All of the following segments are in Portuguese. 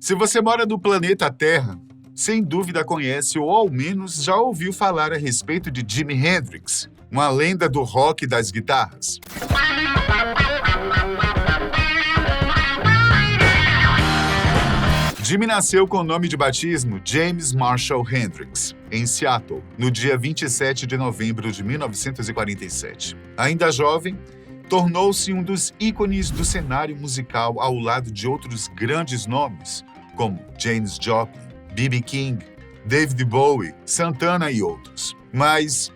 Se você mora no planeta Terra, sem dúvida conhece ou ao menos já ouviu falar a respeito de Jimi Hendrix, uma lenda do rock e das guitarras. Jimi nasceu com o nome de batismo James Marshall Hendrix, em Seattle, no dia 27 de novembro de 1947. Ainda jovem, tornou-se um dos ícones do cenário musical ao lado de outros grandes nomes, como Janis Joplin, B.B. King, David Bowie, Santana e outros. Mas,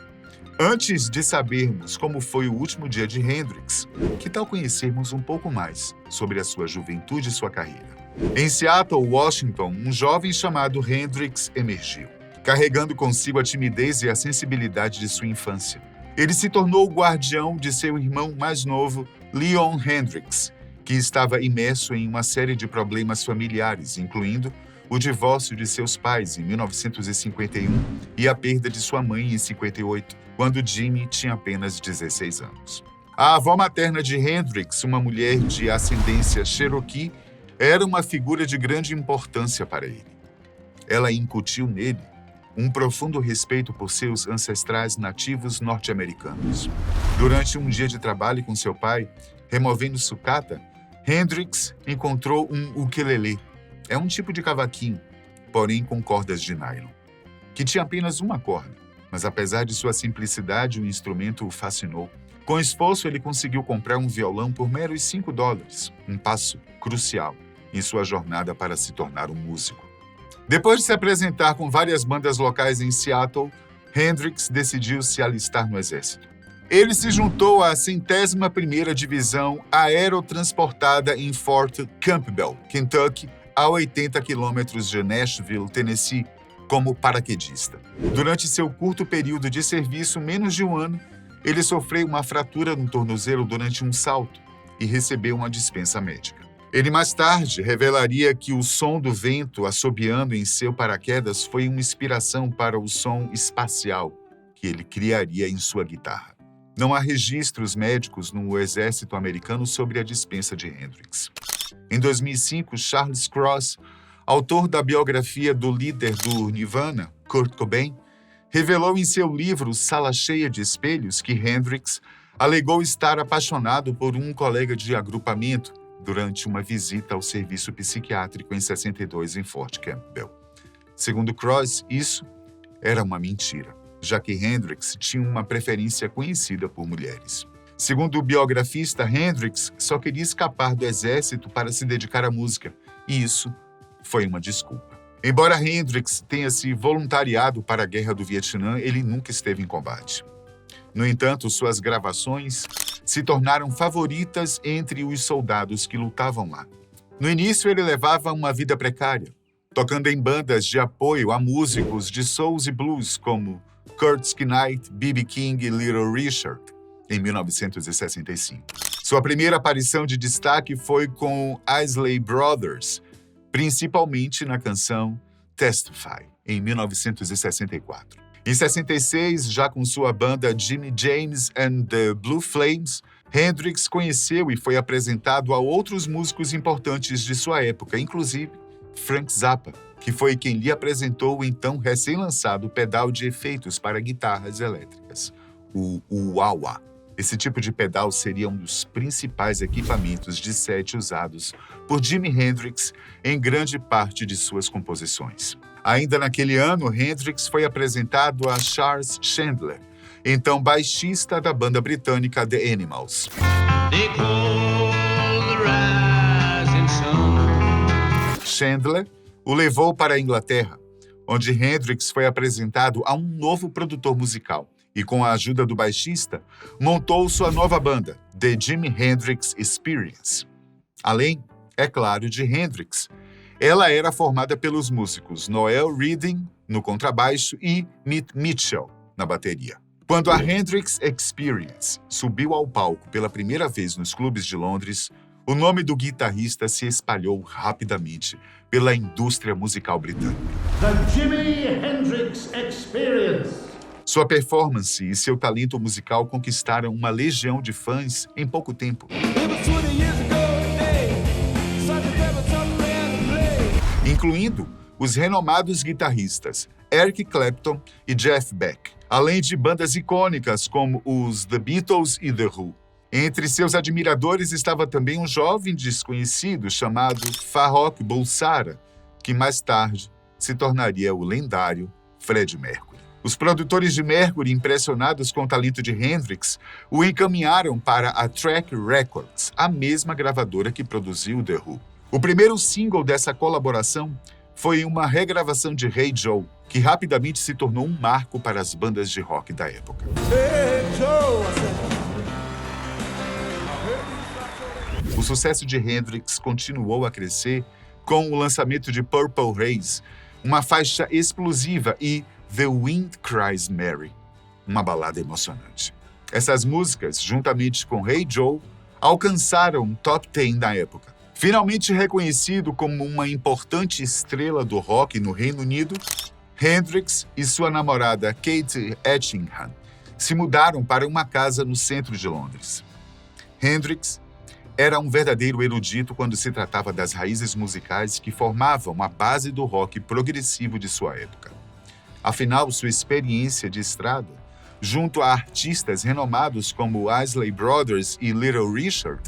antes de sabermos como foi o último dia de Hendrix, que tal conhecermos um pouco mais sobre a sua juventude e sua carreira? Em Seattle, Washington, um jovem chamado Hendrix emergiu, carregando consigo a timidez e a sensibilidade de sua infância. Ele se tornou o guardião de seu irmão mais novo, Leon Hendrix, que estava imerso em uma série de problemas familiares, incluindo o divórcio de seus pais em 1951 e a perda de sua mãe em 58, quando Jimi tinha apenas 16 anos. A avó materna de Hendrix, uma mulher de ascendência Cherokee, era uma figura de grande importância para ele. Ela incutiu nele um profundo respeito por seus ancestrais nativos norte-americanos. Durante um dia de trabalho com seu pai, removendo sucata, Hendrix encontrou um ukulele. É um tipo de cavaquinho, porém com cordas de nylon, que tinha apenas uma corda, mas apesar de sua simplicidade, o instrumento o fascinou. Com esforço, ele conseguiu comprar um violão por meros $5, um passo crucial em sua jornada para se tornar um músico. Depois de se apresentar com várias bandas locais em Seattle, Hendrix decidiu se alistar no exército. Ele se juntou à 101ª Divisão Aerotransportada em Fort Campbell, Kentucky, a 80 quilômetros de Nashville, Tennessee, como paraquedista. Durante seu curto período de serviço, menos de um ano, ele sofreu uma fratura no tornozelo durante um salto e recebeu uma dispensa médica. Ele mais tarde revelaria que o som do vento assobiando em seu paraquedas foi uma inspiração para o som espacial que ele criaria em sua guitarra. Não há registros médicos no exército americano sobre a dispensa de Hendrix. Em 2005, Charles Cross, autor da biografia do líder do Nirvana, Kurt Cobain, revelou em seu livro Sala Cheia de Espelhos que Hendrix alegou estar apaixonado por um colega de agrupamento durante uma visita ao serviço psiquiátrico em 62 em Fort Campbell. Segundo Cross, isso era uma mentira, já que Hendrix tinha uma preferência conhecida por mulheres. Segundo o biografista, Hendrix só queria escapar do exército para se dedicar à música, e isso foi uma desculpa. Embora Hendrix tenha se voluntariado para a Guerra do Vietnã, ele nunca esteve em combate. No entanto, suas gravações se tornaram favoritas entre os soldados que lutavam lá. No início, ele levava uma vida precária, tocando em bandas de apoio a músicos de soul e blues como Kurt Knight, B.B. King e Little Richard, em 1965. Sua primeira aparição de destaque foi com Isley Brothers, principalmente na canção Testify, em 1964. Em 66, já com sua banda Jimmy James and the Blue Flames, Hendrix conheceu e foi apresentado a outros músicos importantes de sua época, inclusive Frank Zappa, que foi quem lhe apresentou o então recém-lançado pedal de efeitos para guitarras elétricas, o wah-wah. Esse tipo de pedal seria um dos principais equipamentos de set usados por Jimi Hendrix em grande parte de suas composições. Ainda naquele ano, Hendrix foi apresentado a Charles Chandler, então baixista da banda britânica The Animals. Chandler o levou para a Inglaterra, onde Hendrix foi apresentado a um novo produtor musical e, com a ajuda do baixista, montou sua nova banda, The Jimi Hendrix Experience. Além, é claro, de Hendrix, ela era formada pelos músicos Noel Redding, no contrabaixo, e Mitch Mitchell, na bateria. Quando a Hendrix Experience subiu ao palco pela primeira vez nos clubes de Londres, o nome do guitarrista se espalhou rapidamente pela indústria musical britânica. The Jimi Hendrix Experience. Sua performance e seu talento musical conquistaram uma legião de fãs em pouco tempo. incluindo os renomados guitarristas Eric Clapton e Jeff Beck, além de bandas icônicas como os The Beatles e The Who. Entre seus admiradores estava também um jovem desconhecido chamado Farrokh Bulsara, que mais tarde se tornaria o lendário Freddie Mercury. Os produtores de Mercury, impressionados com o talento de Hendrix, o encaminharam para a Track Records, a mesma gravadora que produziu The Who. O primeiro single dessa colaboração foi uma regravação de Hey Joe, que rapidamente se tornou um marco para as bandas de rock da época. O sucesso de Hendrix continuou a crescer com o lançamento de Purple Haze, uma faixa explosiva, e The Wind Cries Mary, uma balada emocionante. Essas músicas, juntamente com Hey Joe, alcançaram o top 10 na época. Finalmente reconhecido como uma importante estrela do rock no Reino Unido, Hendrix e sua namorada Katie Etchingham se mudaram para uma casa no centro de Londres. Hendrix era um verdadeiro erudito quando se tratava das raízes musicais que formavam a base do rock progressivo de sua época. Afinal, sua experiência de estrada, junto a artistas renomados como Isley Brothers e Little Richard,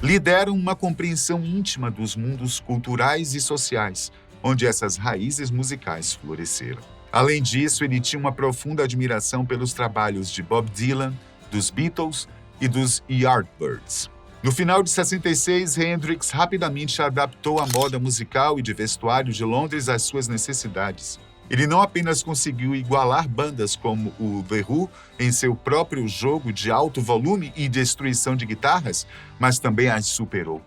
lhe deram uma compreensão íntima dos mundos culturais e sociais, onde essas raízes musicais floresceram. Além disso, ele tinha uma profunda admiração pelos trabalhos de Bob Dylan, dos Beatles e dos Yardbirds. No final de 66, Hendrix rapidamente adaptou a moda musical e de vestuário de Londres às suas necessidades. Ele não apenas conseguiu igualar bandas como o The Who em seu próprio jogo de alto volume e destruição de guitarras, mas também as superou.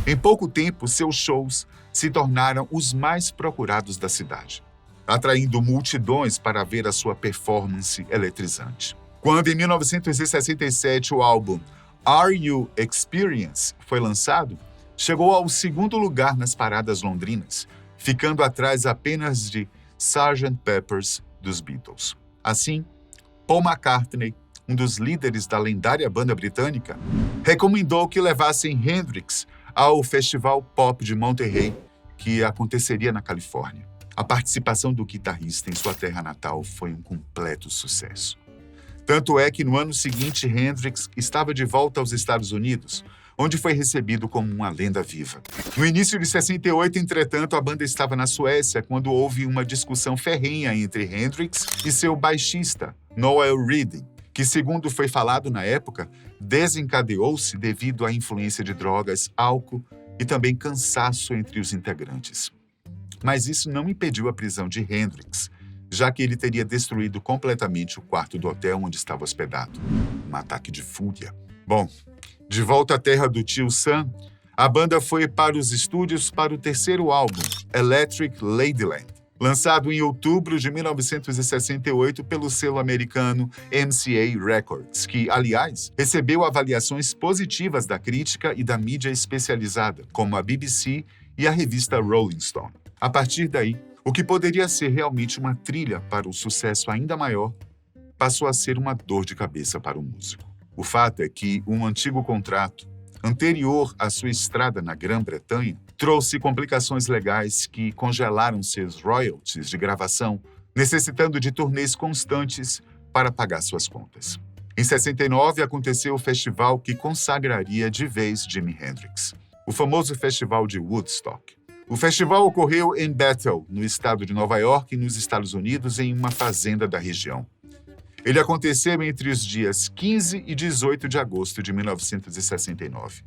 Em pouco tempo, seus shows se tornaram os mais procurados da cidade, atraindo multidões para ver a sua performance eletrizante. Quando, em 1967, o álbum Are You Experience foi lançado, chegou ao segundo lugar nas paradas londrinas, ficando atrás apenas de Sgt. Pepper's dos Beatles. Assim, Paul McCartney, um dos líderes da lendária banda britânica, recomendou que levassem Hendrix ao Festival Pop de Monterey, que aconteceria na Califórnia. A participação do guitarrista em sua terra natal foi um completo sucesso. Tanto é que no ano seguinte Hendrix estava de volta aos Estados Unidos, onde foi recebido como uma lenda viva. No início de 68, entretanto, a banda estava na Suécia quando houve uma discussão ferrenha entre Hendrix e seu baixista, Noel Redding, que, segundo foi falado na época, desencadeou-se devido à influência de drogas, álcool e também cansaço entre os integrantes. Mas isso não impediu a prisão de Hendrix, já que ele teria destruído completamente o quarto do hotel onde estava hospedado. Um ataque de fúria. Bom, de volta à terra do tio Sam, a banda foi para os estúdios para o terceiro álbum, Electric Ladyland, lançado em outubro de 1968 pelo selo americano MCA Records, que, aliás, recebeu avaliações positivas da crítica e da mídia especializada, como a BBC e a revista Rolling Stone. A partir daí, o que poderia ser realmente uma trilha para o sucesso ainda maior, passou a ser uma dor de cabeça para o músico. O fato é que um antigo contrato, anterior à sua estrada na Grã-Bretanha, trouxe complicações legais que congelaram seus royalties de gravação, necessitando de turnês constantes para pagar suas contas. Em 69, aconteceu o festival que consagraria de vez Jimi Hendrix, o famoso Festival de Woodstock. O festival ocorreu em Bethel, no estado de Nova York, nos Estados Unidos, em uma fazenda da região. Ele aconteceu entre os dias 15 e 18 de agosto de 1969.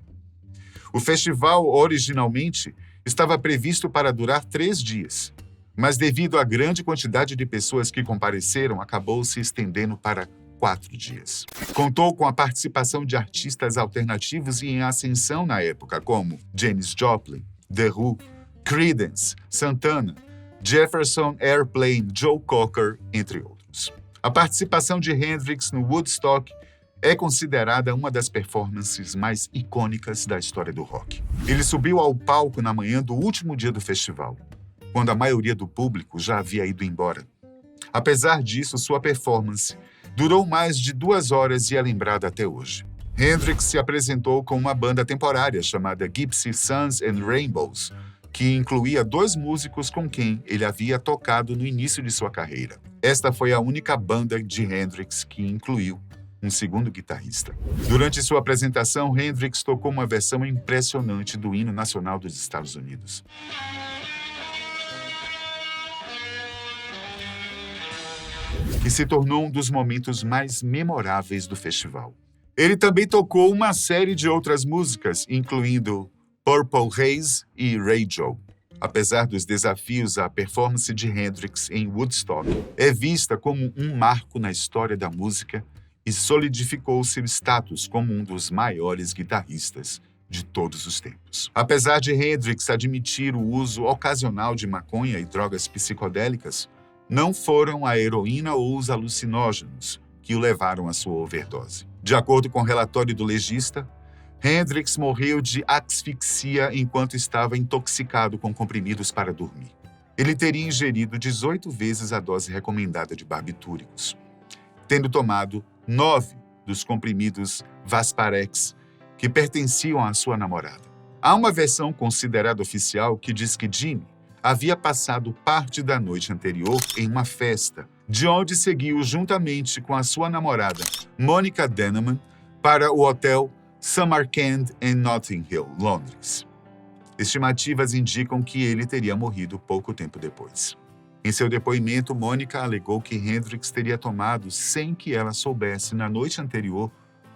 O festival, originalmente, estava previsto para durar 3 dias, mas devido à grande quantidade de pessoas que compareceram, acabou se estendendo para 4 dias. Contou com a participação de artistas alternativos e em ascensão na época, como Janis Joplin, The Who, Creedence, Santana, Jefferson Airplane, Joe Cocker, entre outros. A participação de Hendrix no Woodstock é considerada uma das performances mais icônicas da história do rock. Ele subiu ao palco na manhã do último dia do festival, quando a maioria do público já havia ido embora. Apesar disso, sua performance durou mais de 2 horas e é lembrada até hoje. Hendrix se apresentou com uma banda temporária chamada Gypsy Suns and Rainbows, que incluía 2 músicos com quem ele havia tocado no início de sua carreira. Esta foi a única banda de Hendrix que incluiu um segundo guitarrista. Durante sua apresentação, Hendrix tocou uma versão impressionante do hino nacional dos Estados Unidos. Que se tornou um dos momentos mais memoráveis do festival. Ele também tocou uma série de outras músicas, incluindo Purple Haze e Ray Joe. Apesar dos desafios, a performance de Hendrix em Woodstock é vista como um marco na história da música e solidificou seu status como um dos maiores guitarristas de todos os tempos. Apesar de Hendrix admitir o uso ocasional de maconha e drogas psicodélicas, não foram a heroína ou os alucinógenos que o levaram à sua overdose. De acordo com o relatório do legista, Hendrix morreu de asfixia enquanto estava intoxicado com comprimidos para dormir. Ele teria ingerido 18 vezes a dose recomendada de barbitúricos, tendo tomado 9 dos comprimidos Vasparex, que pertenciam à sua namorada. Há uma versão considerada oficial que diz que Jimmy havia passado parte da noite anterior em uma festa, de onde seguiu juntamente com a sua namorada, Monica Denneman, para o hotel Samarkand em Notting Hill, Londres. Estimativas indicam que ele teria morrido pouco tempo depois. Em seu depoimento, Monica alegou que Hendrix teria tomado, sem que ela soubesse, na noite anterior,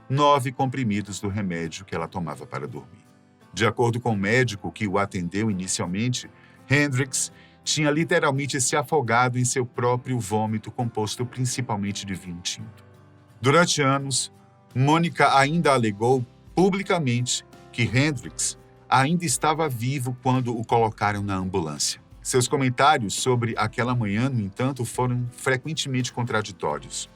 9 comprimidos do remédio que ela tomava para dormir. De acordo com o médico que o atendeu inicialmente, Hendrix tinha literalmente se afogado em seu próprio vômito composto principalmente de vinho tinto. Durante anos, Monica ainda alegou publicamente que Hendrix ainda estava vivo quando o colocaram na ambulância. Seus comentários sobre aquela manhã, no entanto, foram frequentemente contraditórios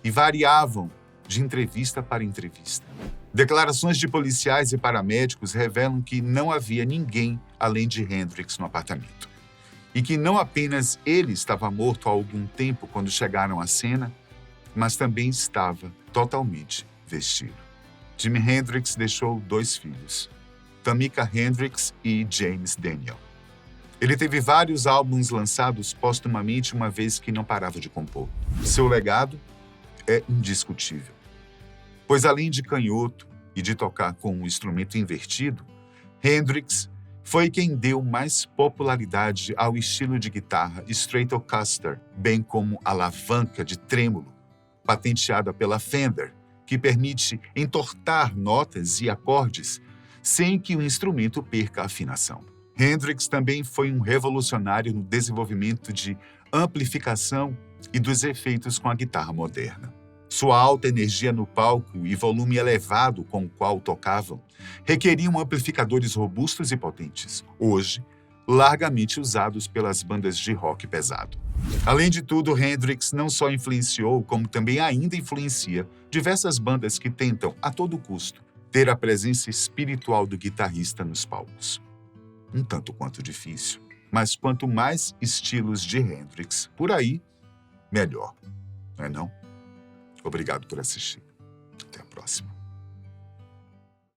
e variavam de entrevista para entrevista. Declarações de policiais e paramédicos revelam que não havia ninguém além de Hendrix no apartamento e que não apenas ele estava morto há algum tempo quando chegaram à cena, mas também estava totalmente vestido. Jimi Hendrix deixou 2 filhos, Tamika Hendrix e James Daniel. Ele teve vários álbuns lançados póstumamente, uma vez que não parava de compor. Seu legado é indiscutível, pois além de canhoto e de tocar com um instrumento invertido, Hendrix foi quem deu mais popularidade ao estilo de guitarra Stratocaster, bem como a alavanca de trêmulo, patenteada pela Fender, que permite entortar notas e acordes sem que o instrumento perca a afinação. Hendrix também foi um revolucionário no desenvolvimento de amplificação e dos efeitos com a guitarra moderna. Sua alta energia no palco e volume elevado com o qual tocavam requeriam amplificadores robustos e potentes, hoje largamente usados pelas bandas de rock pesado. Além de tudo, Hendrix não só influenciou, como também ainda influencia diversas bandas que tentam, a todo custo, ter a presença espiritual do guitarrista nos palcos. Um tanto quanto difícil, mas quanto mais estilos de Hendrix por aí, melhor, não é não? Obrigado por assistir. Até a próxima.